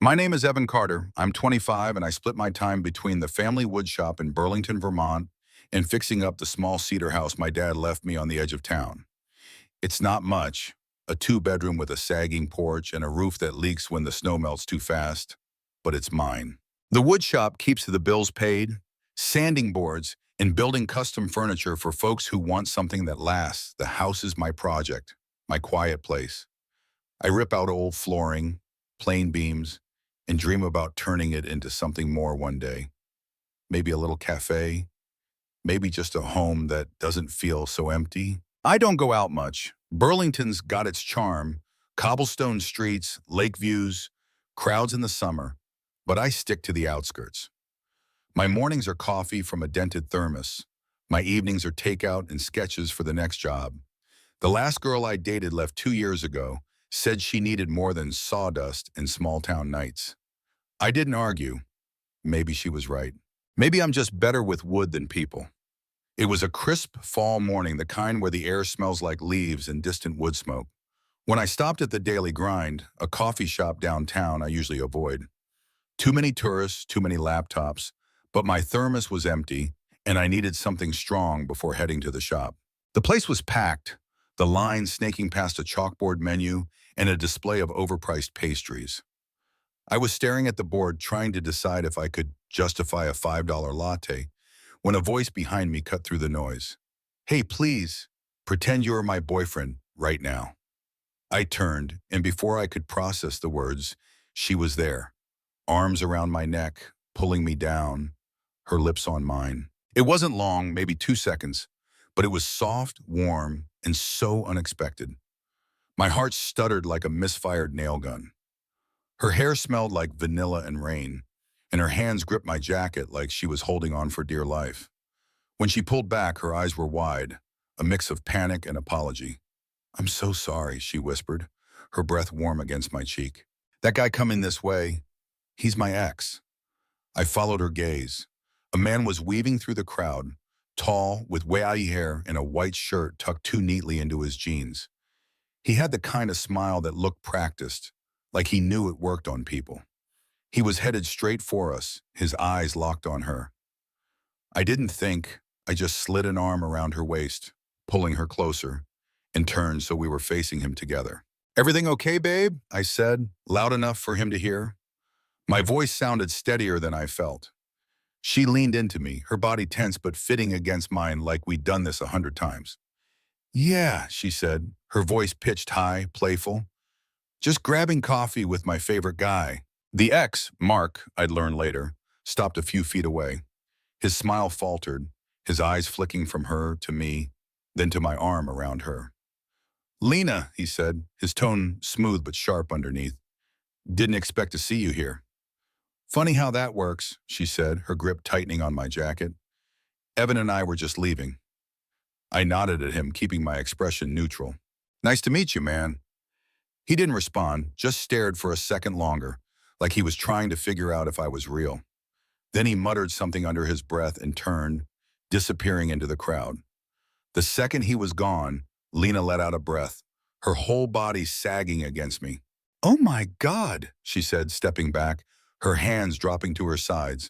My name is Evan Carter. I'm 25 and I split my time between the family wood shop in Burlington, Vermont and fixing up the small cedar house my dad left me on the edge of town. It's not much, a two-bedroom with a sagging porch and a roof that leaks when the snow melts too fast, but it's mine. The wood shop keeps the bills paid, sanding boards, and building custom furniture for folks who want something that lasts. The house is my project, my quiet place. I rip out old flooring, plain beams, and dream about turning it into something more one day. Maybe a little cafe, maybe just a home that doesn't feel so empty. I don't go out much. Burlington's got its charm, cobblestone streets, lake views, crowds in the summer, but I stick to the outskirts. My mornings are coffee from a dented thermos. My evenings are takeout and sketches for the next job. The last girl I dated left 2 years ago, said she needed more than sawdust and small-town nights. I didn't argue. Maybe she was right. Maybe I'm just better with wood than people. It was a crisp fall morning, the kind where the air smells like leaves and distant wood smoke. When I stopped at the Daily Grind, a coffee shop downtown I usually avoid. Too many tourists, too many laptops, but my thermos was empty and I needed something strong before heading to the shop. The place was packed, the line snaking past a chalkboard menu and a display of overpriced pastries. I was staring at the board trying to decide if I could justify a $5 latte when a voice behind me cut through the noise. "Hey, please, pretend you're my boyfriend right now." I turned, and before I could process the words, she was there, arms around my neck, pulling me down, her lips on mine. It wasn't long, maybe 2 seconds, but it was soft, warm, and so unexpected. My heart stuttered like a misfired nail gun. Her hair smelled like vanilla and rain, and her hands gripped my jacket like she was holding on for dear life. When she pulled back, her eyes were wide, a mix of panic and apology. "I'm so sorry," she whispered, her breath warm against my cheek. "That guy coming this way, he's my ex." I followed her gaze. A man was weaving through the crowd, tall, with wavy hair and a white shirt tucked too neatly into his jeans. He had the kind of smile that looked practiced, like he knew it worked on people. He was headed straight for us, his eyes locked on her. I didn't think, I just slid an arm around her waist, pulling her closer, and turned so we were facing him together. "Everything okay, babe?" I said, loud enough for him to hear. My voice sounded steadier than I felt. She leaned into me, her body tense but fitting against mine like we'd done this 100 times. "Yeah," she said, her voice pitched high, playful. "Just grabbing coffee with my favorite guy." The ex, Mark, I'd learn later, stopped a few feet away. His smile faltered, his eyes flicking from her to me, then to my arm around her. "Lena," he said, his tone smooth but sharp underneath. "Didn't expect to see you here." "Funny how that works," she said, her grip tightening on my jacket. "Evan and I were just leaving." I nodded at him, keeping my expression neutral. "Nice to meet you, man." He didn't respond, just stared for a second longer, like he was trying to figure out if I was real. Then he muttered something under his breath and turned, disappearing into the crowd. The second he was gone, Lena let out a breath, her whole body sagging against me. "Oh my God," she said, stepping back, her hands dropping to her sides.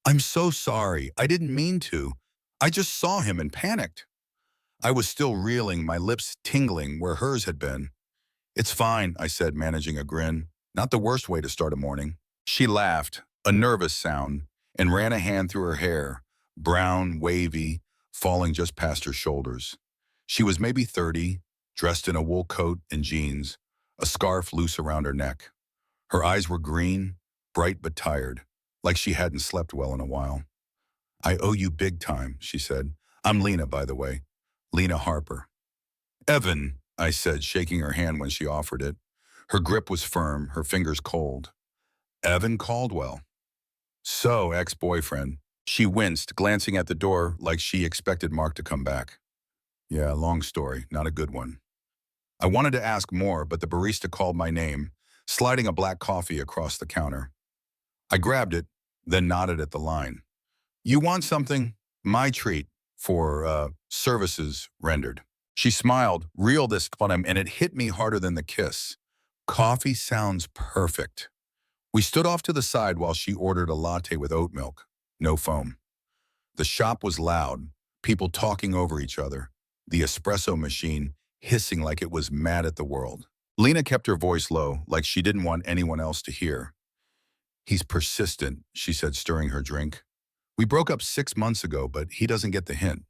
"I'm so sorry. I didn't mean to. I just saw him and panicked." I was still reeling, my lips tingling where hers had been. "It's fine," I said, managing a grin. "Not the worst way to start a morning." She laughed, a nervous sound, and ran a hand through her hair, brown, wavy, falling just past her shoulders. She was maybe 30, dressed in a wool coat and jeans, a scarf loose around her neck. Her eyes were green, bright but tired, like she hadn't slept well in a while. "I owe you big time," she said. "I'm Lena, by the way. Lena Harper." "Evan," I said, shaking her hand when she offered it. Her grip was firm, her fingers cold. "Evan Caldwell." "So, ex-boyfriend." She winced, glancing at the door like she expected Mark to come back. "Yeah, long story, not a good one." I wanted to ask more, but the barista called my name, sliding a black coffee across the counter. I grabbed it, then nodded at the line. "You want something? My treat for, services rendered." She smiled, real this time, and it hit me harder than the kiss. "Coffee sounds perfect." We stood off to the side while she ordered a latte with oat milk, no foam. The shop was loud, people talking over each other, the espresso machine hissing like it was mad at the world. Lena kept her voice low, like she didn't want anyone else to hear. He's persistent, she said, stirring her drink. We broke up 6 months ago, but he doesn't get the hint.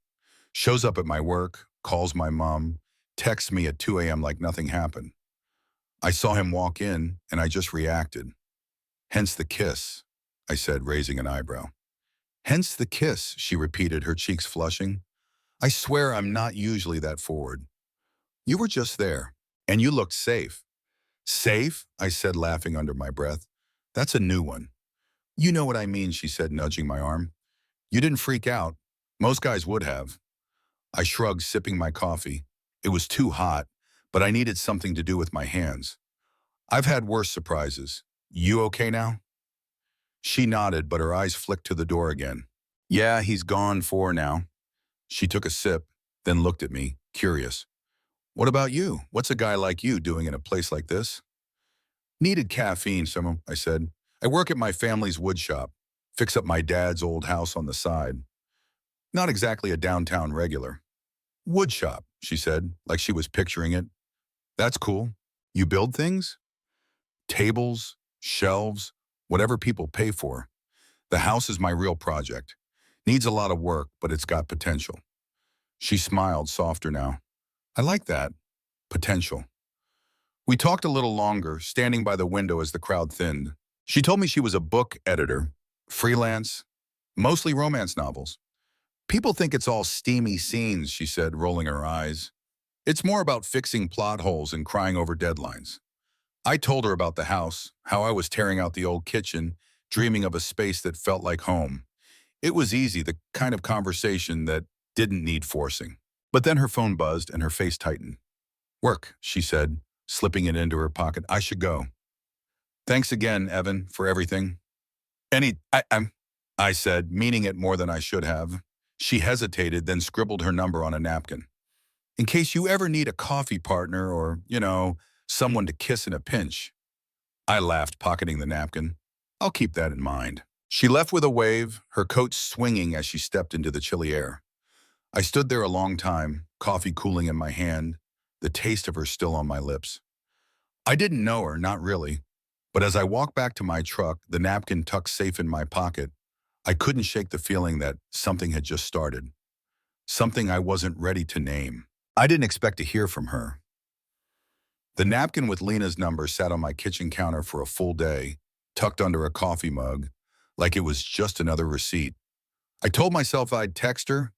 Shows up at my work, calls my mom, texts me at 2 a.m. like nothing happened. I saw him walk in, and I just reacted. Hence the kiss, I said, raising an eyebrow. Hence the kiss, she repeated, her cheeks flushing. I swear I'm not usually that forward. You were just there, and you looked safe. Safe? I said, laughing under my breath. That's a new one. You know what I mean, she said, nudging my arm. You didn't freak out. Most guys would have. I shrugged, sipping my coffee. It was too hot, but I needed something to do with my hands. I've had worse surprises. You okay now? She nodded, but her eyes flicked to the door again. Yeah, he's gone for now. She took a sip, then looked at me, curious. What about you? What's a guy like you doing in a place like this? Needed caffeine, I said. I work at my family's wood shop, fix up my dad's old house on the side. Not exactly a downtown regular. Wood shop, she said, like she was picturing it. That's cool. You build things? Tables, shelves, whatever people pay for. The house is my real project. Needs a lot of work, but it's got potential. She smiled, softer now. I like that. Potential. We talked a little longer, standing by the window as the crowd thinned. She told me she was a book editor, freelance, mostly romance novels. People think it's all steamy scenes, she said, rolling her eyes. It's more about fixing plot holes and crying over deadlines. I told her about the house, how I was tearing out the old kitchen, dreaming of a space that felt like home. It was easy, the kind of conversation that didn't need forcing. But then her phone buzzed and her face tightened. Work, she said, slipping it into her pocket. I should go. Thanks again, Evan, for everything. I said, meaning it more than I should have. She hesitated, then scribbled her number on a napkin. In case you ever need a coffee partner or, someone to kiss in a pinch. I laughed, pocketing the napkin. I'll keep that in mind. She left with a wave, her coat swinging as she stepped into the chilly air. I stood there a long time, coffee cooling in my hand, the taste of her still on my lips. I didn't know her, not really. But as I walked back to my truck, the napkin tucked safe in my pocket, I couldn't shake the feeling that something had just started. Something I wasn't ready to name. I didn't expect to hear from her. The napkin with Lena's number sat on my kitchen counter for a full day, tucked under a coffee mug, like it was just another receipt. I told myself I'd text her,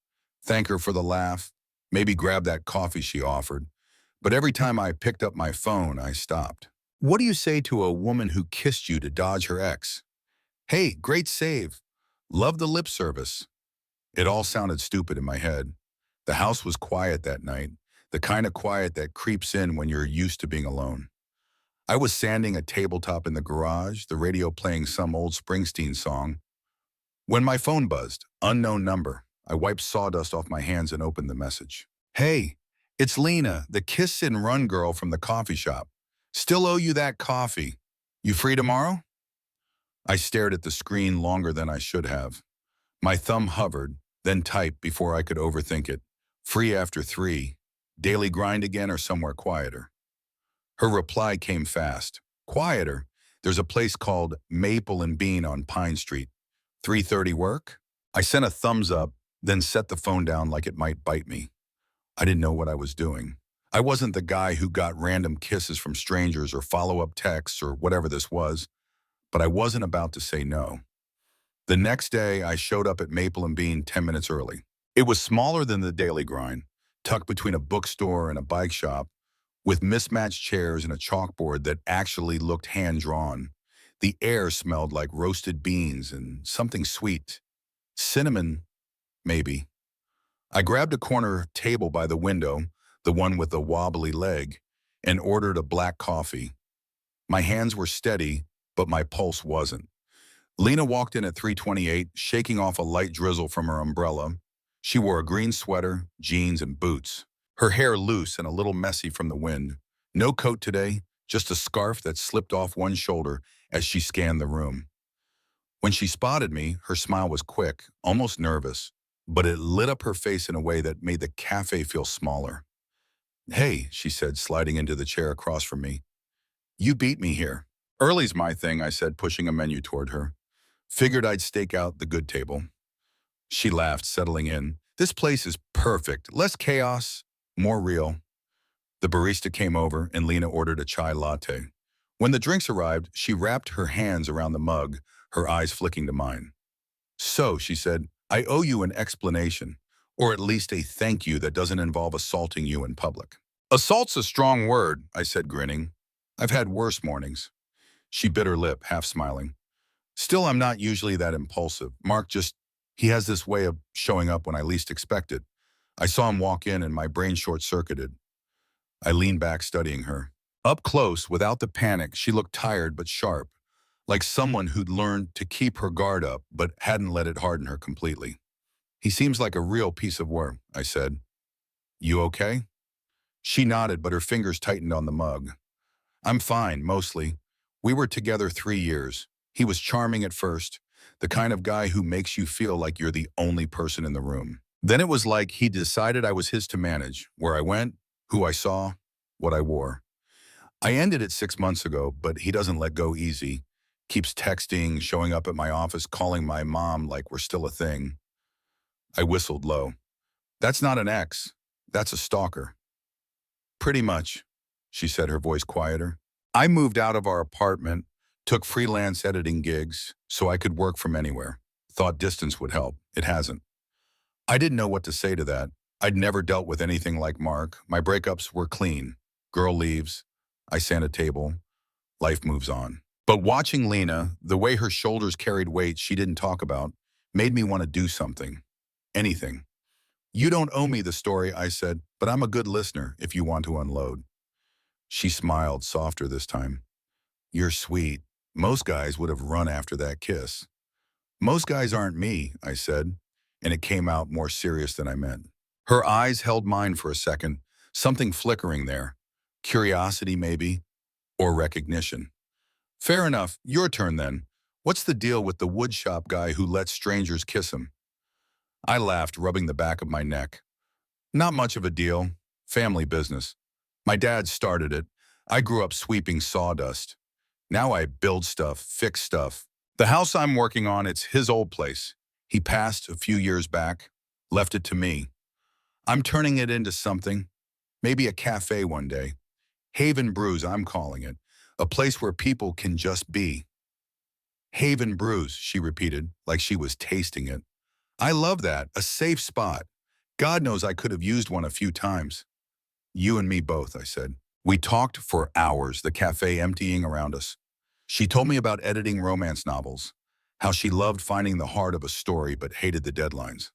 thank her for the laugh, maybe grab that coffee she offered. But every time I picked up my phone, I stopped. What do you say to a woman who kissed you to dodge her ex? Hey, great save. Love the lip service. It all sounded stupid in my head. The house was quiet that night, the kind of quiet that creeps in when you're used to being alone. I was sanding a tabletop in the garage, the radio playing some old Springsteen song. When my phone buzzed, unknown number, I wiped sawdust off my hands and opened the message. Hey, it's Lena, the kiss and run girl from the coffee shop. Still owe you that coffee. You free tomorrow? I stared at the screen longer than I should have. My thumb hovered, then typed before I could overthink it. Free after 3. Daily grind again or somewhere quieter. Her reply came fast. Quieter. There's a place called Maple and Bean on Pine Street. 3:30 work? I sent a thumbs up, then set the phone down like it might bite me. I didn't know what I was doing. I wasn't the guy who got random kisses from strangers or follow-up texts or whatever this was, but I wasn't about to say no. The next day, I showed up at Maple and Bean 10 minutes early. It was smaller than the daily grind, tucked between a bookstore and a bike shop, with mismatched chairs and a chalkboard that actually looked hand-drawn. The air smelled like roasted beans and something sweet. Cinnamon, maybe. I grabbed a corner table by the window, the one with the wobbly leg, and ordered a black coffee. My hands were steady, but my pulse wasn't. Lena walked in at 3:28, shaking off a light drizzle from her umbrella. She wore a green sweater, jeans, and boots. Her hair loose and a little messy from the wind. No coat today, just a scarf that slipped off one shoulder as she scanned the room. When she spotted me, her smile was quick, almost nervous, but it lit up her face in a way that made the cafe feel smaller. "Hey," she said, sliding into the chair across from me. "You beat me here." "Early's my thing," I said, pushing a menu toward her. "Figured I'd stake out the good table." She laughed, settling in. "This place is perfect. Less chaos, more real." The barista came over and Lena ordered a chai latte. When the drinks arrived, she wrapped her hands around the mug, her eyes flicking to mine. "So," she said, "I owe you an explanation, or at least a thank you that doesn't involve assaulting you in public." "Assault's a strong word," I said, grinning. "I've had worse mornings." She bit her lip, half smiling. "Still, I'm not usually that impulsive. He has this way of showing up when I least expect it. I saw him walk in and my brain short-circuited." I leaned back, studying her. Up close, without the panic, she looked tired but sharp, like someone who'd learned to keep her guard up but hadn't let it harden her completely. "He seems like a real piece of work," I said. "You okay?" She nodded, but her fingers tightened on the mug. "I'm fine, mostly. We were together 3 years. He was charming at first, the kind of guy who makes you feel like you're the only person in the room. Then it was like he decided I was his to manage, where I went, who I saw, what I wore. I ended it 6 months ago, but he doesn't let go easy. Keeps texting, showing up at my office, calling my mom like we're still a thing." I whistled low. "That's not an ex. That's a stalker." "Pretty much," she said, her voice quieter. "I moved out of our apartment, took freelance editing gigs so I could work from anywhere. Thought distance would help. It hasn't." I didn't know what to say to that. I'd never dealt with anything like Mark. My breakups were clean. Girl leaves. I sand a table. Life moves on. But watching Lena, the way her shoulders carried weight she didn't talk about, made me want to do something. Anything. "You don't owe me the story," I said, "but I'm a good listener if you want to unload." She smiled, softer this time. "You're sweet. Most guys would have run after that kiss." "Most guys aren't me," I said, and it came out more serious than I meant. Her eyes held mine for a second, something flickering there. Curiosity, maybe, or recognition. "Fair enough. Your turn, then. What's the deal with the woodshop guy who lets strangers kiss him?" I laughed, rubbing the back of my neck. "Not much of a deal. Family business. My dad started it. I grew up sweeping sawdust. Now I build stuff, fix stuff. The house I'm working on, it's his old place. He passed a few years back, left it to me. I'm turning it into something, maybe a cafe one day. Haven Brews, I'm calling it. A place where people can just be." "Haven Brews," she repeated, like she was tasting it. "I love that. A safe spot. God knows I could have used one a few times." "You and me both," I said. We talked for hours, the cafe emptying around us. She told me about editing romance novels, how she loved finding the heart of a story but hated the deadlines.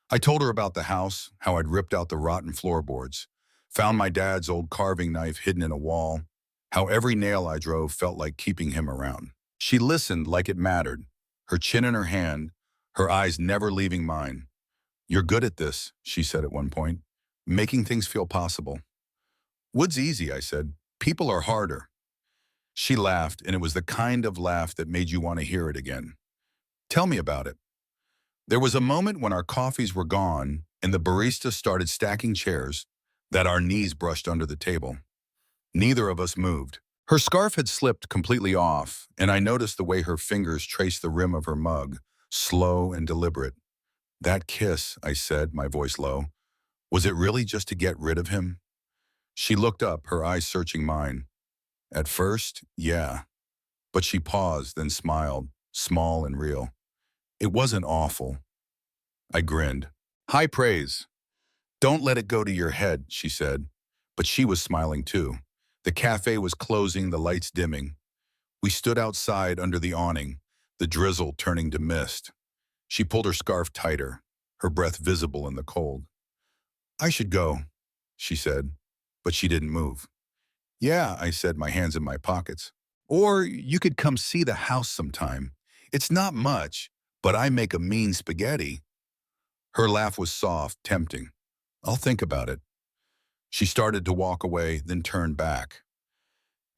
I told her about the house, how I'd ripped out the rotten floorboards, found my dad's old carving knife hidden in a wall, how every nail I drove felt like keeping him around. She listened like it mattered, her chin in her hand, her eyes never leaving mine. "You're good at this," she said at one point, "making things feel possible." "Wood's easy," I said. "People are harder." She laughed, and it was the kind of laugh that made you want to hear it again. "Tell me about it." There was a moment when our coffees were gone and the barista started stacking chairs that our knees brushed under the table. Neither of us moved. Her scarf had slipped completely off, and I noticed the way her fingers traced the rim of her mug, slow and deliberate. "That kiss," I said, my voice low. "Was it really just to get rid of him?" She looked up, her eyes searching mine. "At first, yeah." But she paused, then smiled, small and real. "It wasn't awful." I grinned. "High praise. Don't let it go to your head," she said. But she was smiling too. The cafe was closing, the lights dimming. We stood outside under the awning, the drizzle turning to mist. She pulled her scarf tighter, her breath visible in the cold. "I should go," she said, but she didn't move. "Yeah," I said, my hands in my pockets. "Or you could come see the house sometime. It's not much, but I make a mean spaghetti." Her laugh was soft, tempting. "I'll think about it." She started to walk away, then turned back.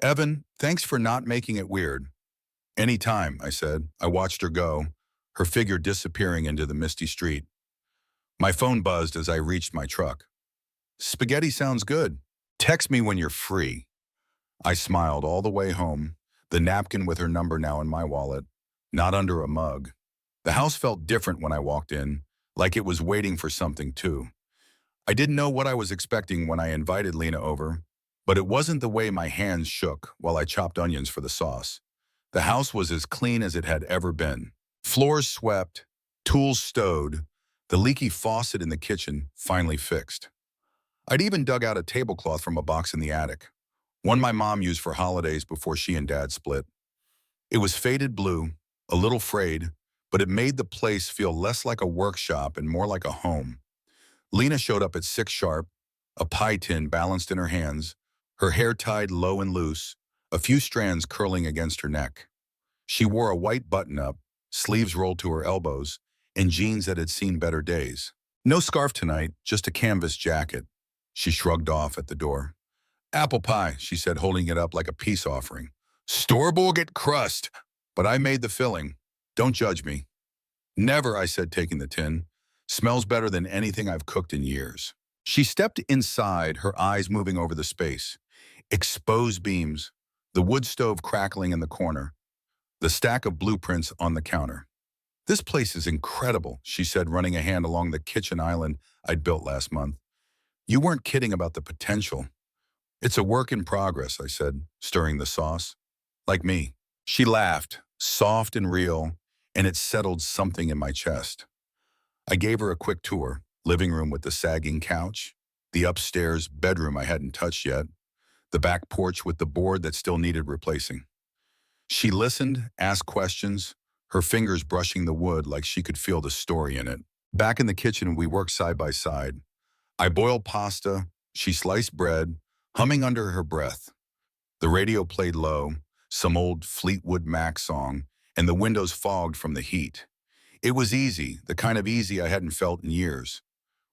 "Evan, thanks for not making it weird. Any time, I said. I watched her go, her figure disappearing into the misty street. My phone buzzed as I reached my truck. Spaghetti sounds good. Text me when you're free. I smiled all the way home, the napkin with her number now in my wallet, not under a mug. The house felt different when I walked in, like it was waiting for something too. I didn't know what I was expecting when I invited Lena over, but it wasn't the way my hands shook while I chopped onions for the sauce. The house was as clean as it had ever been. Floors swept, tools stowed, the leaky faucet in the kitchen finally fixed. I'd even dug out a tablecloth from a box in the attic, one my mom used for holidays before she and Dad split. It was faded blue, a little frayed, but it made the place feel less like a workshop and more like a home. Lena showed up at 6 sharp, a pie tin balanced in her hands, her hair tied low and loose, a few strands curling against her neck. She wore a white button-up, sleeves rolled to her elbows, and jeans that had seen better days. No scarf tonight, just a canvas jacket. She shrugged off at the door. Apple pie, she said, holding it up like a peace offering. Store-bought crust, but I made the filling. Don't judge me. Never, I said, taking the tin. Smells better than anything I've cooked in years. She stepped inside, her eyes moving over the space. Exposed beams, the wood stove crackling in the corner, the stack of blueprints on the counter. This place is incredible, she said, running a hand along the kitchen island I'd built last month. You weren't kidding about the potential. It's a work in progress, I said, stirring the sauce. Like me. She laughed, soft and real, and it settled something in my chest. I gave her a quick tour, living room with the sagging couch, the upstairs bedroom I hadn't touched yet, the back porch with the board that still needed replacing. She listened, asked questions, her fingers brushing the wood like she could feel the story in it. Back in the kitchen, we worked side by side. I boiled pasta, she sliced bread, humming under her breath. The radio played low, some old Fleetwood Mac song, and the windows fogged from the heat. It was easy, the kind of easy I hadn't felt in years.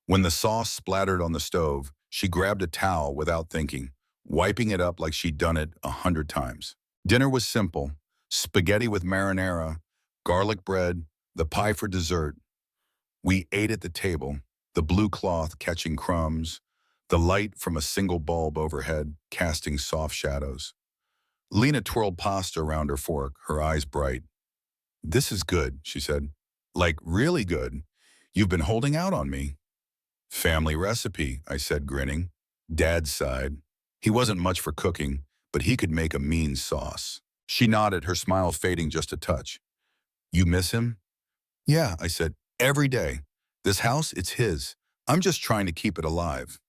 When the sauce splattered on the stove, she grabbed a towel without thinking, wiping it up like she'd done it 100 times. Dinner was simple: spaghetti with marinara, garlic bread, the pie for dessert. We ate at the table, the blue cloth catching crumbs, the light from a single bulb overhead casting soft shadows. Lena twirled pasta around her fork, her eyes bright. This is good, she said. Like, really good. You've been holding out on me. Family recipe, I said, grinning. Dad sighed. He wasn't much for cooking, but he could make a mean sauce. She nodded, her smile fading just a touch. You miss him? Yeah, I said, every day. This house, it's his. I'm just trying to keep it alive.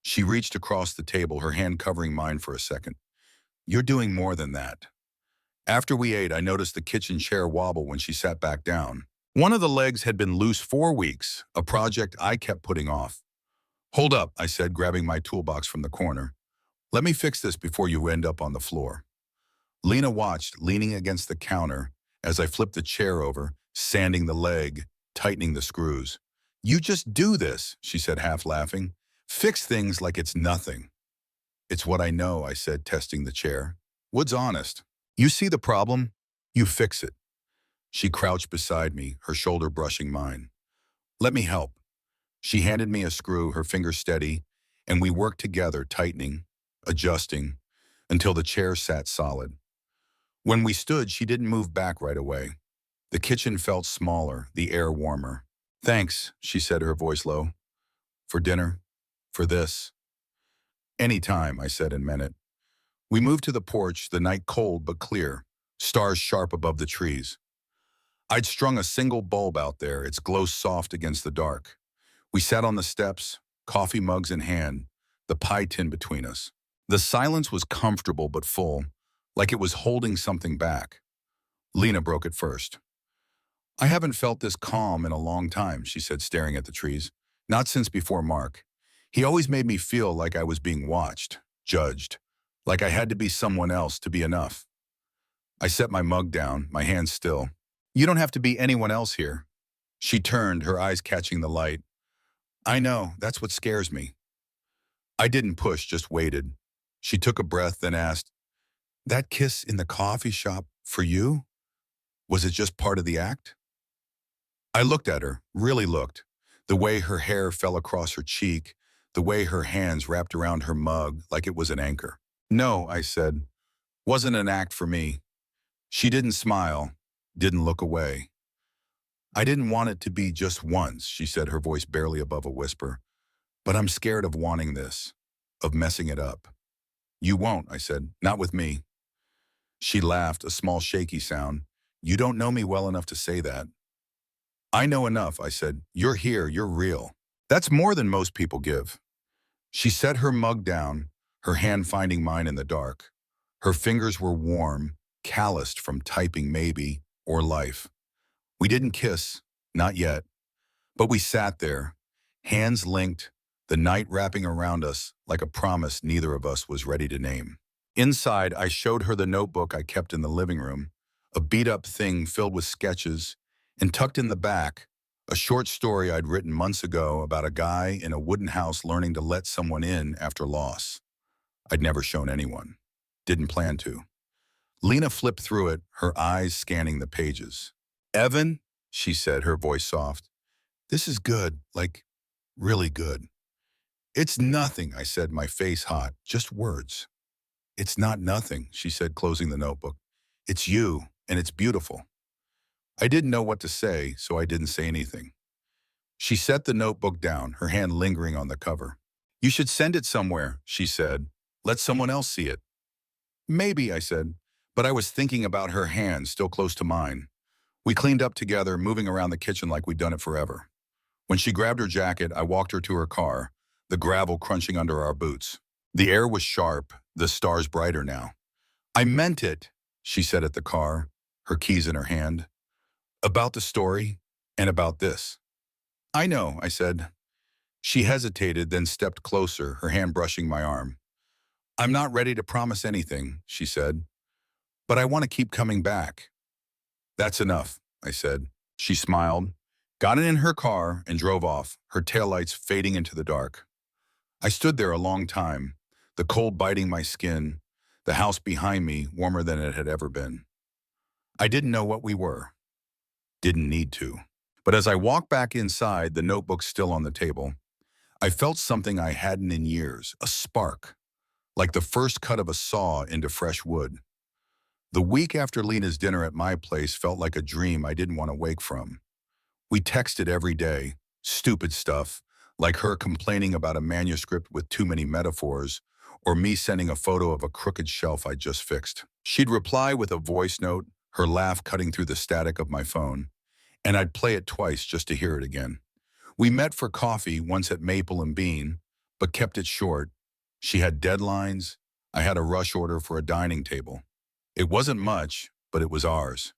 She reached across the table, her hand covering mine for a second. You're doing more than that. After we ate, I noticed the kitchen chair wobble when she sat back down. One of the legs had been loose 4 weeks, a project I kept putting off. Hold up, I said, grabbing my toolbox from the corner. Let me fix this before you end up on the floor. Lena watched, leaning against the counter, as I flipped the chair over, sanding the leg, tightening the screws. You just do this, she said, half laughing. Fix things like it's nothing. It's what I know, I said, testing the chair. Wood's honest. You see the problem? You fix it. She crouched beside me, her shoulder brushing mine. Let me help. She handed me a screw, her fingers steady, and we worked together, tightening, adjusting, until the chair sat solid. When we stood, she didn't move back right away. The kitchen felt smaller, the air warmer. Thanks, she said, her voice low. For dinner? For this? Any time, I said and meant it. We moved to the porch, the night cold but clear, stars sharp above the trees. I'd strung a single bulb out there, its glow soft against the dark. We sat on the steps, coffee mugs in hand, the pie tin between us. The silence was comfortable but full, like it was holding something back. Lena broke it first. I haven't felt this calm in a long time, she said, staring at the trees. Not since before Mark. He always made me feel like I was being watched, judged, like I had to be someone else to be enough. I set my mug down, my hands still. You don't have to be anyone else here. She turned, her eyes catching the light. I know, that's what scares me. I didn't push, just waited. She took a breath, then asked, that kiss in the coffee shop, For you? Was it just part of the act? I looked at her, really looked. The way her hair fell across her cheek, the way her hands wrapped around her mug like it was an anchor. No, I said, wasn't an act for me. She didn't smile, didn't look away. I didn't want it to be just once, she said, her voice barely above a whisper. But I'm scared of wanting this, of messing it up. You won't, I said, not with me. She laughed, a small shaky sound. You don't know me well enough to say that. I know enough, I said. You're here, you're real. That's more than most people give. She set her mug down, her hand finding mine in the dark. Her fingers were warm, calloused from typing maybe, or life. We didn't kiss, not yet, but we sat there, hands linked, the night wrapping around us like a promise neither of us was ready to name. Inside, I showed her the notebook I kept in the living room, a beat-up thing filled with sketches, and tucked in the back, a short story I'd written months ago about a guy in a wooden house learning to let someone in after loss. I'd never shown anyone. Didn't plan to. Lena flipped through it, her eyes scanning the pages. Evan, she said, her voice soft. This is good, like, really good. It's nothing, I said, my face hot, just words. It's not nothing, she said, closing the notebook. It's you, and it's beautiful. I didn't know what to say, so I didn't say anything. She set the notebook down, her hand lingering on the cover. You should send it somewhere, she said. Let someone else see it. Maybe, I said, but I was thinking about her hand still close to mine. We cleaned up together, moving around the kitchen like we'd done it forever. When she grabbed her jacket, I walked her to her car, the gravel crunching under our boots. The air was sharp, the stars brighter now. I meant it, she said at the car, her keys in her hand. About the story, and about this. I know, I said. She hesitated, then stepped closer, her hand brushing my arm. I'm not ready to promise anything, she said, but I want to keep coming back. That's enough, I said. She smiled, got in her car, and drove off, her taillights fading into the dark. I stood there a long time, the cold biting my skin, the house behind me warmer than it had ever been. I didn't know what we were. Didn't need to. But as I walked back inside, the notebook still on the table, I felt something I hadn't in years, a spark, like the first cut of a saw into fresh wood. The week after Lena's dinner at my place felt like a dream I didn't want to wake from. We texted every day, stupid stuff, like her complaining about a manuscript with too many metaphors, or me sending a photo of a crooked shelf I'd just fixed. She'd reply with a voice note, her laugh cutting through the static of my phone, and I'd play it twice just to hear it again. We met for coffee once at Maple and Bean, but kept it short. She had deadlines. I had a rush order for a dining table. It wasn't much, but it was ours.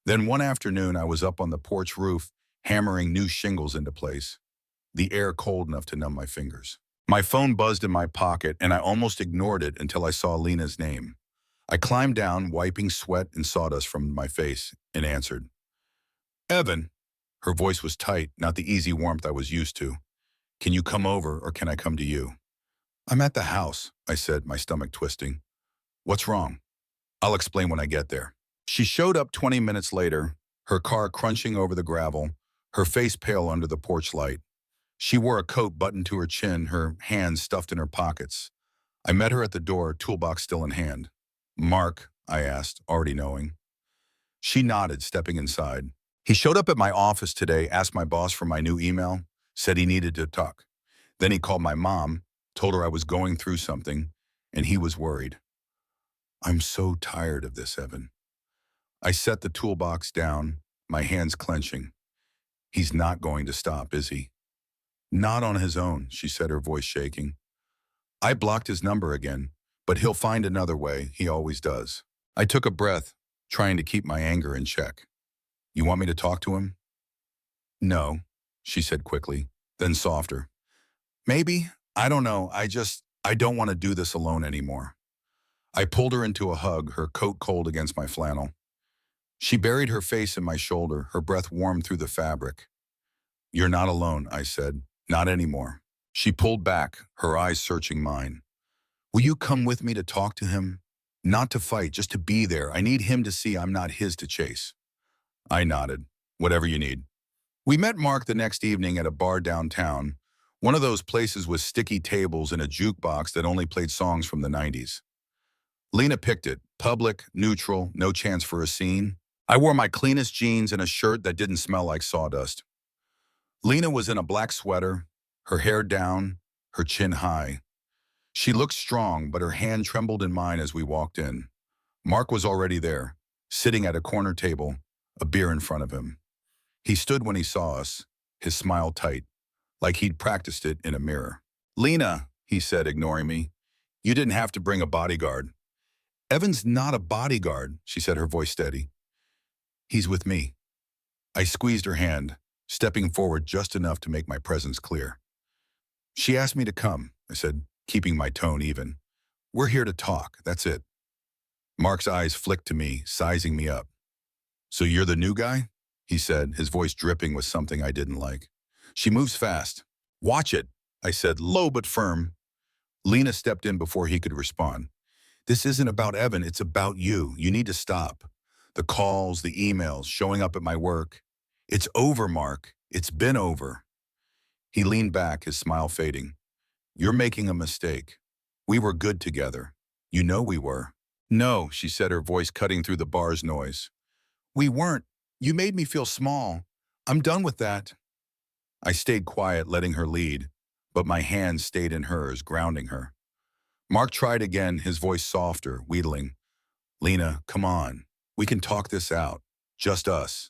Then one afternoon, I was up on the porch roof, hammering new shingles into place, the air cold enough to numb my fingers. My phone buzzed in my pocket, and I almost ignored it until I saw Lena's name. I climbed down, wiping sweat and sawdust from my face, and answered. Evan. Her voice was tight, not the easy warmth I was used to. Can you come over, or can I come to you? I'm at the house, I said, my stomach twisting. What's wrong? I'll explain when I get there. She showed up 20 minutes later, her car crunching over the gravel, her face pale under the porch light. She wore a coat buttoned to her chin, her hands stuffed in her pockets. I met her at the door, toolbox still in hand. Mark, I asked, already knowing. She nodded, stepping inside. He showed up at my office today, asked my boss for my new email, said he needed to talk. Then he called my mom, told her I was going through something, and he was worried. I'm so tired of this, Evan. I set the toolbox down, my hands clenching. He's not going to stop, is he? Not on his own, she said, her voice shaking. I blocked his number again, but he'll find another way, he always does. I took a breath, trying to keep my anger in check. You want me to talk to him? No, she said quickly, then softer. Maybe, I don't know, I don't want to do this alone anymore. I pulled her into a hug, her coat cold against my flannel. She buried her face in my shoulder, her breath warm through the fabric. You're not alone, I said, not anymore. She pulled back, her eyes searching mine. Will you come with me to talk to him? Not to fight, just to be there. I need him to see I'm not his to chase. I nodded. Whatever you need. We met Mark the next evening at a bar downtown, one of those places with sticky tables and a jukebox that only played songs from the 90s. Lena picked it. Public, neutral, no chance for a scene. I wore my cleanest jeans and a shirt that didn't smell like sawdust. Lena was in a black sweater, her hair down, her chin high. She looked strong, but her hand trembled in mine as we walked in. Mark was already there, sitting at a corner table, a beer in front of him. He stood when he saw us, his smile tight, like he'd practiced it in a mirror. "Lena," he said, ignoring me, "you didn't have to bring a bodyguard." "Evan's not a bodyguard," she said, her voice steady. "He's with me." I squeezed her hand, stepping forward just enough to make my presence clear. "She asked me to come," I said, keeping my tone even. "We're here to talk, that's it." Mark's eyes flicked to me, sizing me up. "So you're the new guy?" he said, his voice dripping with something I didn't like. "She moves fast." "Watch it," I said, low but firm. Lena stepped in before he could respond. "This isn't about Evan, it's about you. You need to stop. The calls, the emails, showing up at my work. It's over, Mark. It's been over." He leaned back, his smile fading. "You're making a mistake. We were good together. You know we were." "No," she said, her voice cutting through the bar's noise. "We weren't. You made me feel small. I'm done with that." I stayed quiet, letting her lead, but my hands stayed in hers, grounding her. Mark tried again, his voice softer, wheedling. "Lena, come on. We can talk this out. Just us."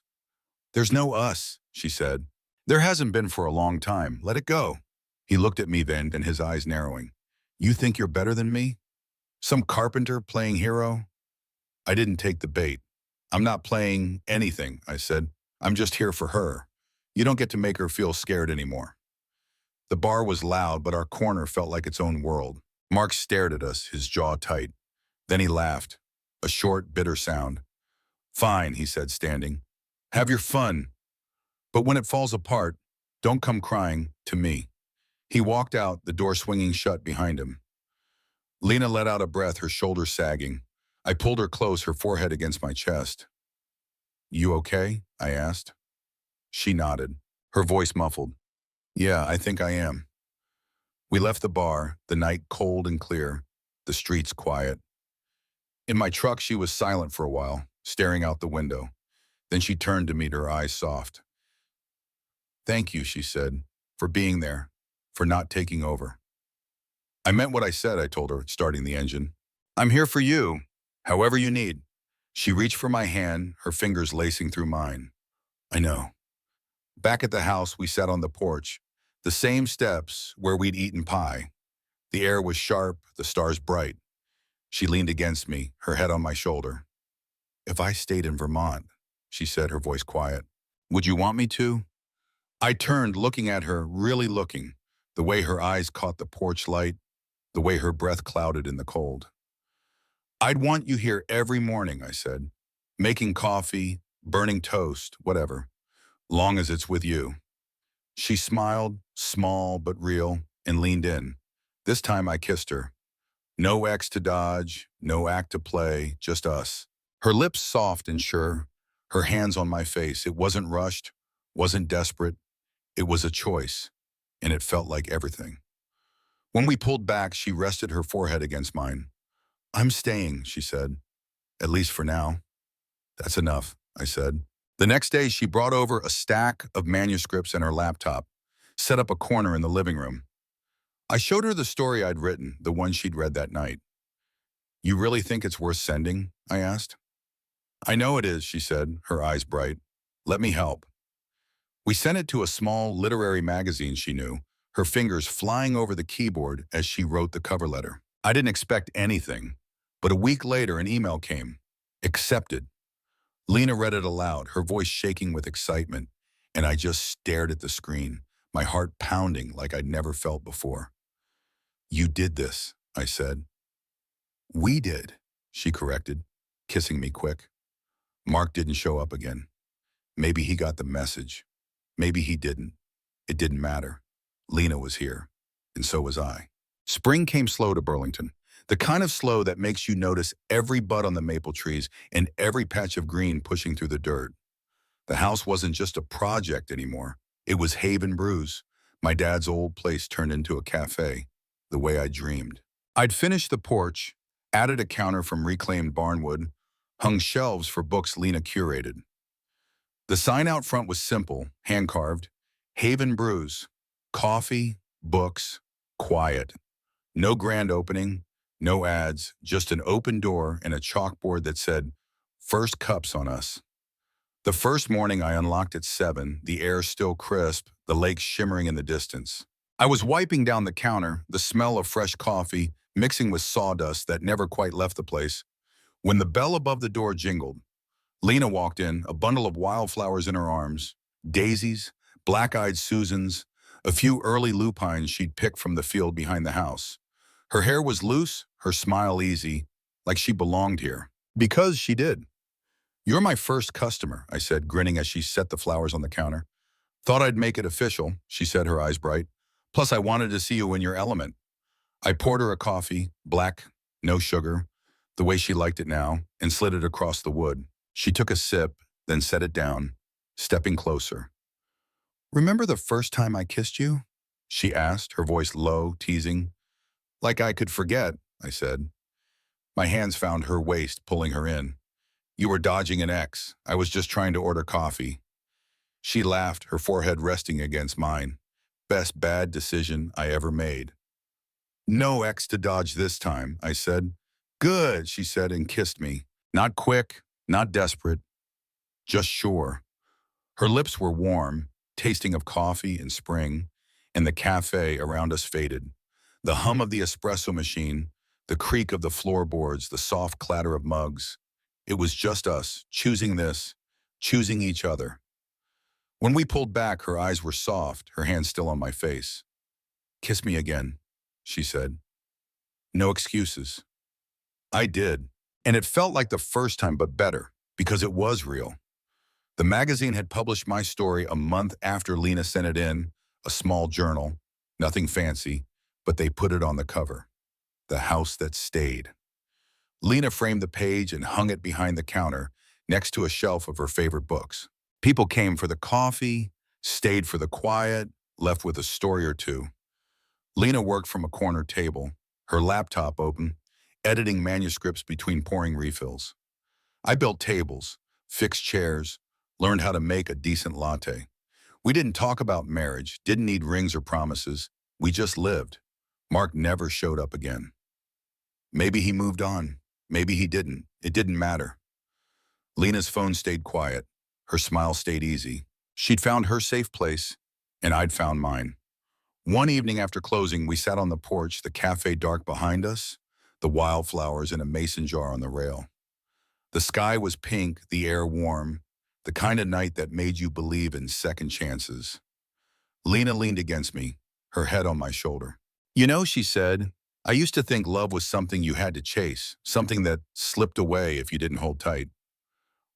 "There's no us," she said. "There hasn't been for a long time. Let it go." He looked at me then, and his eyes narrowing. "You think you're better than me? Some carpenter playing hero?" I didn't take the bait. "I'm not playing anything," I said. "I'm just here for her. You don't get to make her feel scared anymore." The bar was loud, but our corner felt like its own world. Mark stared at us, his jaw tight. Then he laughed, a short, bitter sound. "Fine," he said, standing. "Have your fun. But when it falls apart, don't come crying to me." He walked out, the door swinging shut behind him. Lena let out a breath, her shoulders sagging. I pulled her close, her forehead against my chest. "You okay?" I asked. She nodded, her voice muffled. "Yeah, I think I am." We left the bar, the night cold and clear, the streets quiet. In my truck, she was silent for a while, staring out the window. Then she turned to me, her eyes soft. "Thank you," she said, "for being there, for not taking over." I meant what I said, I told her, starting the engine. "I'm here for you, however you need." She reached for my hand, her fingers lacing through mine. "I know." Back at the house, we sat on the porch, the same steps where we'd eaten pie. The air was sharp, the stars bright. She leaned against me, her head on my shoulder. "If I stayed in Vermont," she said, her voice quiet, "would you want me to?" I turned, looking at her, really looking, the way her eyes caught the porch light, the way her breath clouded in the cold. "I'd want you here every morning," I said, "making coffee, burning toast, whatever, long as it's with you." She smiled, small but real, and leaned in. This time I kissed her. No ex to dodge, no act to play, just us. Her lips soft and sure, her hands on my face. It wasn't rushed, wasn't desperate. It was a choice, and it felt like everything. When we pulled back, she rested her forehead against mine. "I'm staying," she said, "at least for now." "That's enough," I said. The next day, she brought over a stack of manuscripts and her laptop, set up a corner in the living room. I showed her the story I'd written, the one she'd read that night. "You really think it's worth sending?" I asked. "I know it is," she said, her eyes bright. "Let me help." We sent it to a small literary magazine she knew, her fingers flying over the keyboard as she wrote the cover letter. I didn't expect anything, but a week later an email came. "Accepted." Lena read it aloud, her voice shaking with excitement, and I just stared at the screen, my heart pounding like I'd never felt before. "You did this," I said. "We did," she corrected, kissing me quick. Mark didn't show up again. Maybe he got the message. Maybe he didn't. It didn't matter. Lena was here, and so was I. Spring came slow to Burlington. The kind of slow that makes you notice every bud on the maple trees and every patch of green pushing through the dirt. The house wasn't just a project anymore. It was Haven Brews, my dad's old place turned into a cafe, the way I dreamed. I'd finished the porch, added a counter from reclaimed barnwood, hung shelves for books Lena curated. The sign out front was simple, hand-carved, Haven Brews, coffee, books, quiet. No grand opening, no ads, just an open door and a chalkboard that said, "First cups on us." The first morning I unlocked at 7, the air still crisp, the lake shimmering in the distance. I was wiping down the counter, the smell of fresh coffee mixing with sawdust that never quite left the place, when the bell above the door jingled. Lena walked in, a bundle of wildflowers in her arms, daisies, black-eyed Susans, a few early lupines she'd picked from the field behind the house. Her hair was loose, her smile easy, like she belonged here. Because she did. "You're my first customer," I said, grinning as she set the flowers on the counter. "Thought I'd make it official," she said, her eyes bright. "Plus, I wanted to see you in your element." I poured her a coffee, black, no sugar, the way she liked it now, and slid it across the wood. She took a sip, then set it down, stepping closer. "Remember the first time I kissed you?" she asked, her voice low, teasing. "Like I could forget," I said. My hands found her waist, pulling her in. "You were dodging an ex. I was just trying to order coffee." She laughed, her forehead resting against mine. "Best bad decision I ever made." "No ex to dodge this time," I said. "Good," she said and kissed me. Not quick, not desperate, just sure. Her lips were warm, tasting of coffee and spring, and the cafe around us faded. The hum of the espresso machine, the creak of the floorboards, the soft clatter of mugs. It was just us, choosing this, choosing each other. When we pulled back, her eyes were soft, her hand still on my face. "Kiss me again," she said. "No excuses." I did, and it felt like the first time, but better, because it was real. The magazine had published my story a month after Lena sent it in, a small journal, nothing fancy, but they put it on the cover. The House That Stayed. Lena framed the page and hung it behind the counter, next to a shelf of her favorite books. People came for the coffee, stayed for the quiet, left with a story or two. Lena worked from a corner table, her laptop open, editing manuscripts between pouring refills. I built tables, fixed chairs, learned how to make a decent latte. We didn't talk about marriage, didn't need rings or promises. We just lived. Mark never showed up again. Maybe he moved on. Maybe he didn't. It didn't matter. Lena's phone stayed quiet. Her smile stayed easy. She'd found her safe place, and I'd found mine. One evening after closing, we sat on the porch, the cafe dark behind us, the wildflowers in a mason jar on the rail. The sky was pink, the air warm, the kind of night that made you believe in second chances. Lena leaned against me, her head on my shoulder. "You know," she said, "I used to think love was something you had to chase, something that slipped away if you didn't hold tight."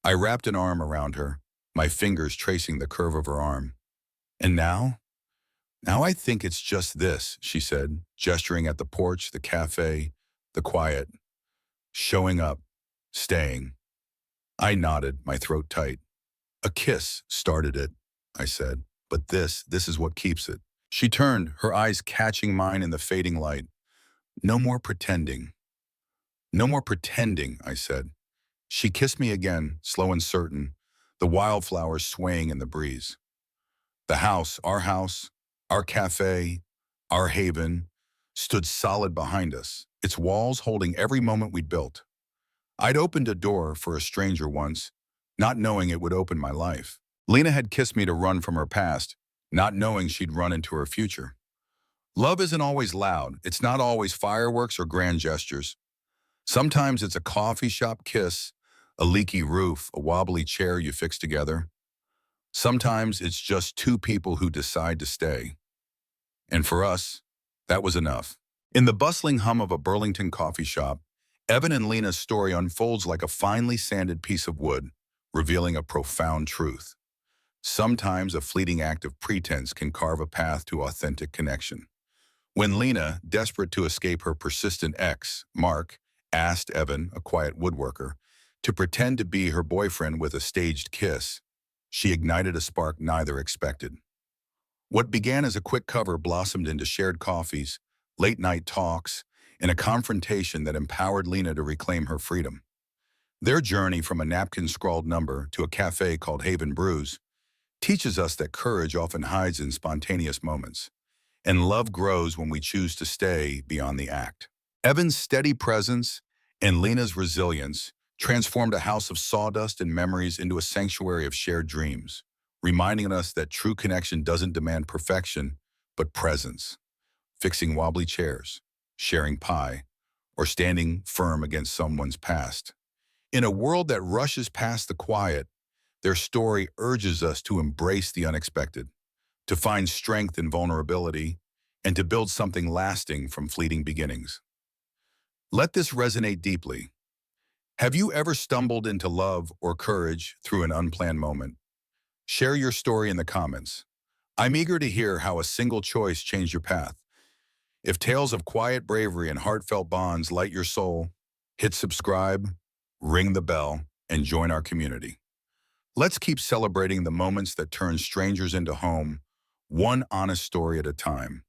I wrapped an arm around her, my fingers tracing the curve of her arm. "And now? Now I think it's just this," she said, gesturing at the porch, the cafe, the quiet. "Showing up, staying." I nodded, my throat tight. "A kiss started it," I said, "but this is what keeps it." She turned, her eyes catching mine in the fading light. "No more pretending." "No more pretending," I said. She kissed me again, slow and certain, the wildflowers swaying in the breeze. The house, our cafe, our haven, stood solid behind us, its walls holding every moment we'd built. I'd opened a door for a stranger once, not knowing it would open my life. Lena had kissed me to run from her past, not knowing she'd run into her future. Love isn't always loud. It's not always fireworks or grand gestures. Sometimes it's a coffee shop kiss, a leaky roof, a wobbly chair you fix together. Sometimes it's just two people who decide to stay. And for us, that was enough. In the bustling hum of a Burlington coffee shop, Evan and Lena's story unfolds like a finely sanded piece of wood, revealing a profound truth. Sometimes a fleeting act of pretense can carve a path to authentic connection. When Lena, desperate to escape her persistent ex, Mark, asked Evan, a quiet woodworker, to pretend to be her boyfriend with a staged kiss, she ignited a spark neither expected. What began as a quick cover blossomed into shared coffees, late-night talks, and a confrontation that empowered Lena to reclaim her freedom. Their journey from a napkin-scrawled number to a cafe called Haven Brews teaches us that courage often hides in spontaneous moments, and love grows when we choose to stay beyond the act. Evan's steady presence and Lena's resilience transformed a house of sawdust and memories into a sanctuary of shared dreams, reminding us that true connection doesn't demand perfection, but presence, fixing wobbly chairs, sharing pie, or standing firm against someone's past. In a world that rushes past the quiet, their story urges us to embrace the unexpected, to find strength in vulnerability, and to build something lasting from fleeting beginnings. Let this resonate deeply. Have you ever stumbled into love or courage through an unplanned moment? Share your story in the comments. I'm eager to hear how a single choice changed your path. If tales of quiet bravery and heartfelt bonds light your soul, hit subscribe, ring the bell, and join our community. Let's keep celebrating the moments that turn strangers into home, one honest story at a time.